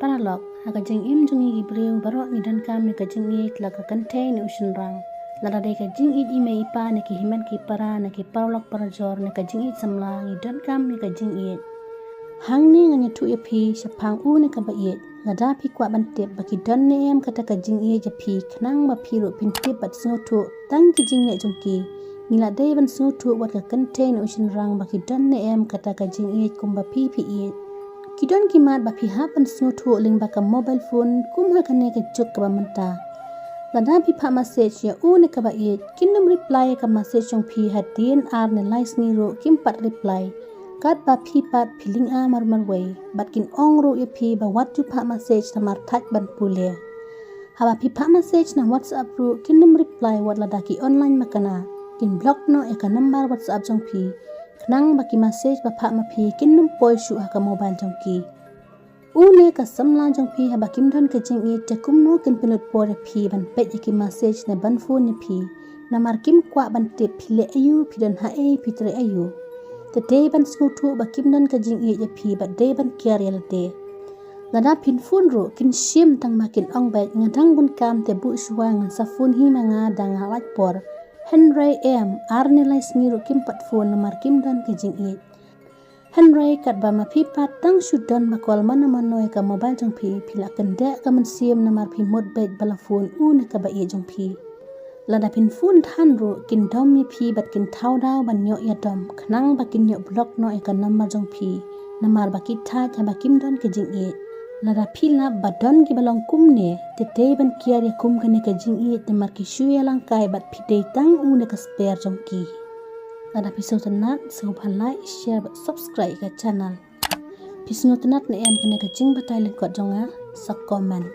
paralog aga jing im jungi gibreu barok ni dan kam ni ka jing ye tlaga kante ni usun rang lada de ka jing it ime ipa ni ki himan ki para ni ki paralog parajor ni ka jing it samla ni dan kam ni ka jing it hang ni nganya tu ya pi sapang u ni ka ba it ngada pi kwa bantep baki dan ni em kata ka jing ye ja pi knang ba pi ro pintip bat sngo tu tang ki jing ne jongki nila de ban sngo tu wat ka kante ni usun rang baki dan ni em kata ka jing ye kumba pi pi it Kidon kimat bapi hapan snutu ling baka mobile phone kum hakane ke juk ka manta lada pi pha message ya u ne ka ba it kinum reply ka message jong phi hatin ar ne likes ni ro kim pat reply kat ba phi pat feeling a mar way bat kin ong ro ya phi ba what tu pha message tamar thak ban pule haba pi pha message na whatsapp ro kinum reply wat lada ki online makana kin block no e ka number whatsapp jong phi nang baki message ba pha ma phi kinum poi shu ha ka mobile jong ki une ka samla jong phi ha bakim don ke jing e te kum no kin pinut por phi ban pe ki message ne ban phone ni phi na mar kim kwa ban te phile ayu phi dan ha e phi tre ayu te te ban sku thu bakim don ke jing e phi ba de ban kyarial te lada pin phone ro kin shim tang ma kin ong ba ngadang bun kam te bu shwa ngan sa phone hi ma nga dang ha lak por Henry M. Arnelai sniru kim pat phone namar kim dan ke jing it. Henry kat ba ma phi pat tang shudan makol mana manoi ka mobile jong phi phila kende ka man siam namar phi mod bait bala phone u ne ka ba ye jong phi. Lada pin phone than ro kin dom mi phi bat kin thau daw ban nyo ya dom khnang ba kin nyo block no e ka number jong phi namar ba ki tha ka ba kim dan ke jing it. Lada phila badon ki balong kum ne te te ban kiar ya kum kane ka jing it namar ki shuya lang kai bat phi de tang u ne ka spare jong ki lada piso tanat so like share bat subscribe ka channel pisno tanat ne em kane ka jing batai lek ko jonga sak comment